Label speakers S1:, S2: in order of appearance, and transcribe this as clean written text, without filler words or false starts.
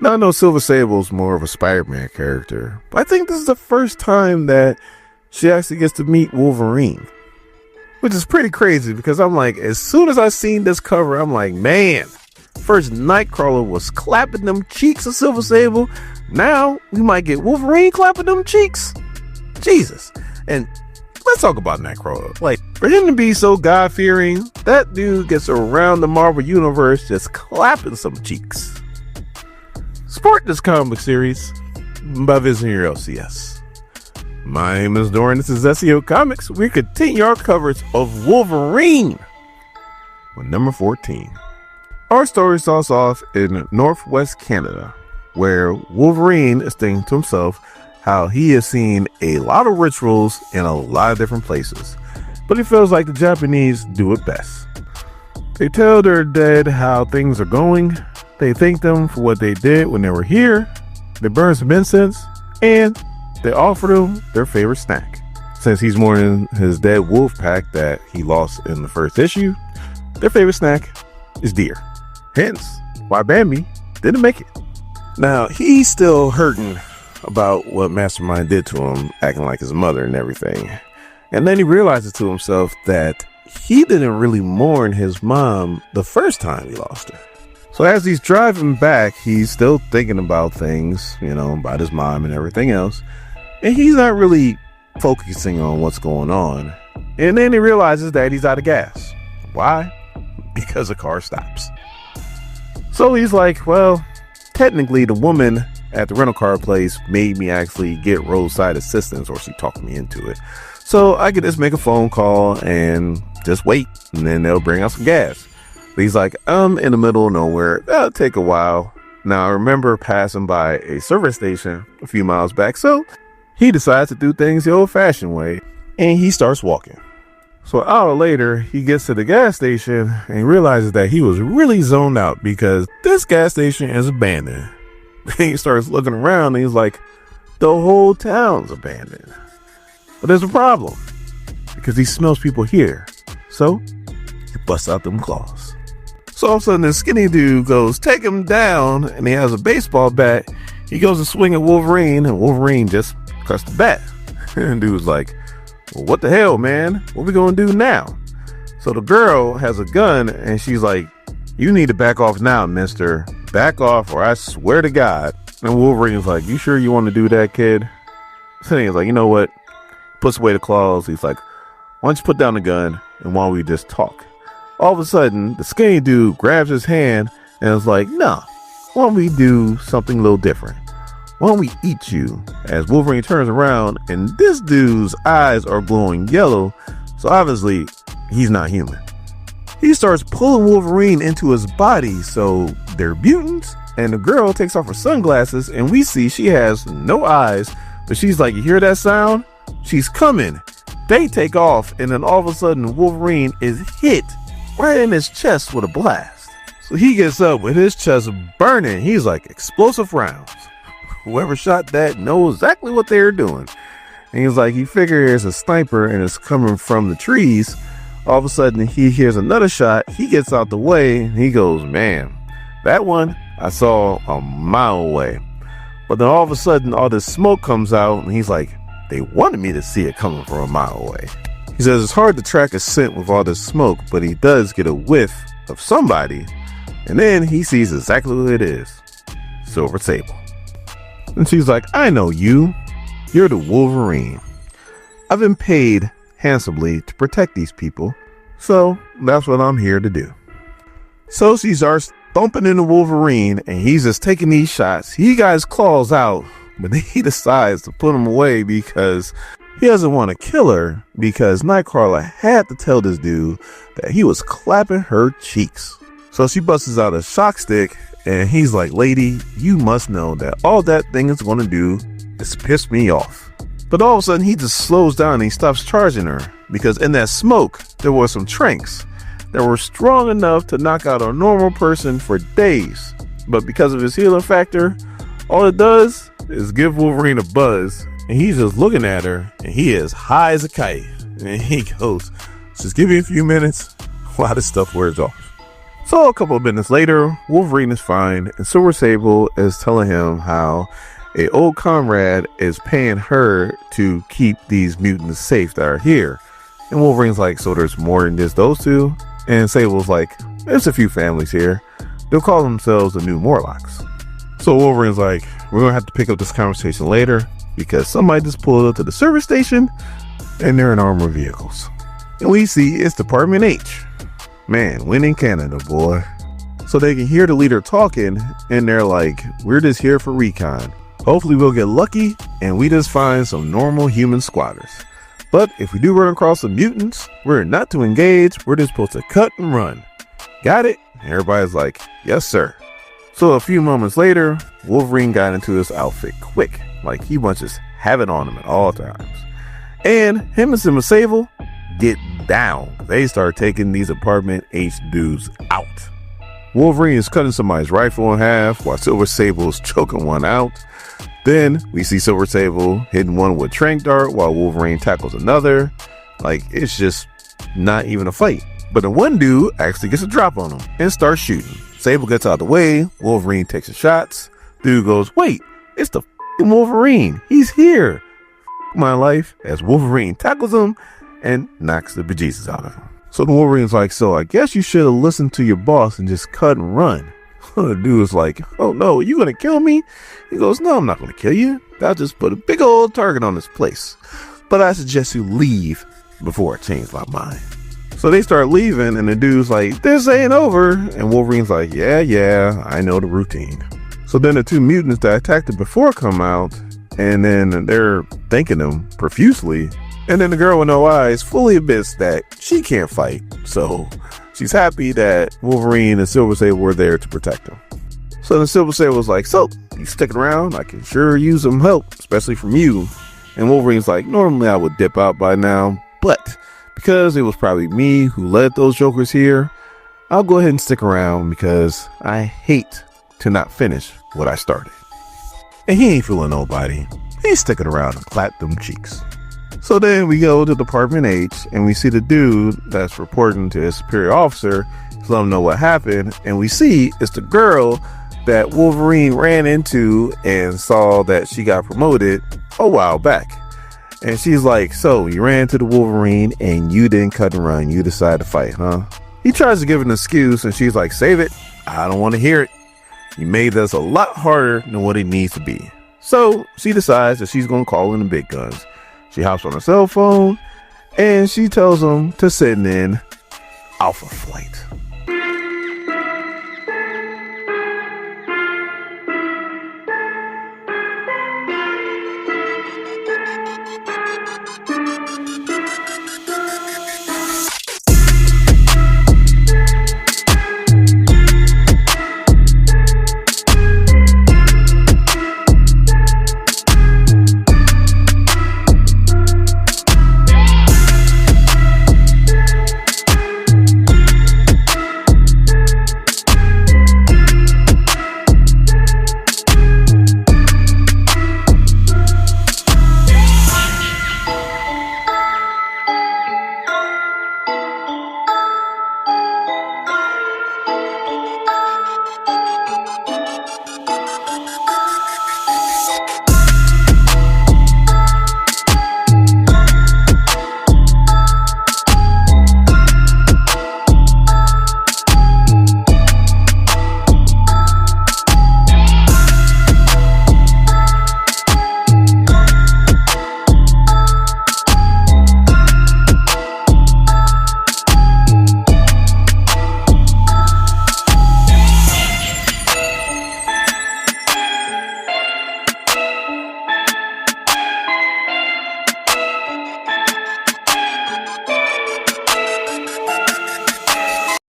S1: Now I know Silver Sable's more of a Spider-Man character, but I think this is the first time that she actually gets to meet Wolverine, which is pretty crazy because I'm like, as soon as I seen this cover, I'm like, man, first Nightcrawler was clapping them cheeks of Silver Sable. Now we might get Wolverine clapping them cheeks. Jesus. And let's talk about Nightcrawler. Like, for him to be so God-fearing, that dude gets around the Marvel Universe just clapping some cheeks. Support this comic book series by visiting your LCS. My name is Doran. This is SEO Comics. We continue our coverage of Wolverine with number 14. Our story starts off in Northwest Canada, where Wolverine is thinking to himself how he has seen a lot of rituals in a lot of different places, but he feels like the Japanese do it best. They tell their dead how things are going. They thank them for what they did when they were here. They burn some incense, and they offer them their favorite snack. Since he's mourning his dead wolf pack that he lost in the first issue, their favorite snack is deer. Hence, why Bambi didn't make it. Now, he's still hurting about what Mastermind did to him, acting like his mother and everything. And then he realizes to himself that he didn't really mourn his mom the first time he lost her. So as he's driving back, he's still thinking about things, about his mom and everything else. And he's not really focusing on what's going on. And then he realizes that he's out of gas. Why? Because the car stops. So he's like, well, technically the woman at the rental car place made me actually get roadside assistance, or she talked me into it. So I could just make a phone call and just wait, and then they'll bring out some gas. But he's like, I'm in the middle of nowhere. That'll take a while. Now I remember passing by a service station a few miles back, so he decides to do things the old-fashioned way, and he starts walking. So an hour later, he gets to the gas station and realizes that he was really zoned out because this gas station is abandoned. He starts looking around and he's like, the whole town's abandoned. But there's a problem because he smells people here. So he busts out them claws. So all of a sudden this skinny dude goes, take him down, and he has a baseball bat. He goes to swing at Wolverine, and Wolverine just cuts the bat. And dude's like, well, what the hell, man? What we gonna do now? So the girl has a gun and she's like, you need to back off now, mister. Back off or I swear to God. And Wolverine's like, you sure you want to do that, kid? So he's like, you know what? Puts away the claws. He's like, why don't you put down the gun and why don't we just talk? All of a sudden, the skinny dude grabs his hand and is like, nah, why don't we do something a little different? Why don't we eat you? As Wolverine turns around and this dude's eyes are glowing yellow, so obviously he's not human. He starts pulling Wolverine into his body, so they're mutants, and the girl takes off her sunglasses and we see she has no eyes, but she's like, you hear that sound? She's coming. They take off, and then all of a sudden Wolverine is hit right in his chest with a blast. So he gets up with his chest burning. He's like, explosive rounds. Whoever shot that knows exactly what they're doing. And he's like, he figures a sniper and it's coming from the trees. All of a sudden he hears another shot. He gets out the way and he goes, man, that one I saw a mile away. But then all of a sudden all this smoke comes out and he's like, they wanted me to see it coming from a mile away. He says it's hard to track a scent with all this smoke, but he does get a whiff of somebody. And then he sees exactly who it is. Silver Sable. And she's like, I know you. You're the Wolverine. I've been paid handsomely to protect these people, so that's what I'm here to do. So she starts thumping into Wolverine, and he's just taking these shots. He got his claws out, but he decides to put them away because he doesn't want to kill her, because Nightcrawler had to tell this dude that he was clapping her cheeks. So she busts out a shock stick, and he's like, lady, you must know that all that thing is going to do is piss me off. But all of a sudden he just slows down and he stops charging her, because in that smoke there were some tranks that were strong enough to knock out a normal person for days. But because of his healing factor, all it does is give Wolverine a buzz, and he's just looking at her and he is high as a kite. And he goes, just give me a few minutes while this stuff wears off. So a couple of minutes later, Wolverine is fine, and Silver Sable is telling him how a old comrade is paying her to keep these mutants safe that are here. And Wolverine's like, so there's more than just those two? And Sable's like, there's a few families here. They'll call themselves the new Morlocks. So Wolverine's like, we're gonna have to pick up this conversation later because somebody just pulled up to the service station and they're in armored vehicles. And we see it's Department H. Man, winning Canada, boy. So they can hear the leader talking and they're like, we're just here for recon. Hopefully we'll get lucky and we just find some normal human squatters. But if we do run across some mutants, we're not to engage, we're just supposed to cut and run. Got it? And everybody's like, yes sir. So a few moments later, Wolverine got into his outfit quick, like he must just have it on him at all times. And him and Silver Sable get down. They start taking these Apartment H dudes out. Wolverine is cutting somebody's rifle in half while Silver Sable is choking one out. Then we see Silver Sable hitting one with Trank Dart while Wolverine tackles another. Like, it's just not even a fight. But the one dude actually gets a drop on him and starts shooting. Sable gets out of the way. Wolverine takes the shots. Dude goes, wait, it's the f***ing Wolverine. He's here. F*** my life, as Wolverine tackles him and knocks the bejesus out of him. So the Wolverine's like, so I guess you should have listened to your boss and just cut and run. The dude is like, oh no, you gonna kill me? He goes, no, I'm not gonna kill you. I'll just put a big old target on this place. But I suggest you leave before I change my mind. So they start leaving and the dude's like, this ain't over. And Wolverine's like, yeah, I know the routine. So then the two mutants that attacked him before come out and then they're thanking him profusely. And then the girl with no eyes fully admits that she can't fight. So she's happy that Wolverine and Silver Sable were there to protect him. So then Silver Sable was like, so you sticking around? I can sure use some help, especially from you. And Wolverine's like, normally I would dip out by now, but because it was probably me who led those jokers here, I'll go ahead and stick around because I hate to not finish what I started. And he ain't fooling nobody. He's sticking around and clap them cheeks. So then we go to Department H and we see the dude that's reporting to his superior officer to let him know what happened. And we see it's the girl that Wolverine ran into and saw that she got promoted a while back. And she's like, so you ran to the Wolverine and you didn't cut and run. You decided to fight, huh? He tries to give an excuse and she's like, save it. I don't want to hear it. You made this a lot harder than what it needs to be. So she decides that she's going to call in the big guns. She hops on her cell phone and she tells them to send in Alpha Flight.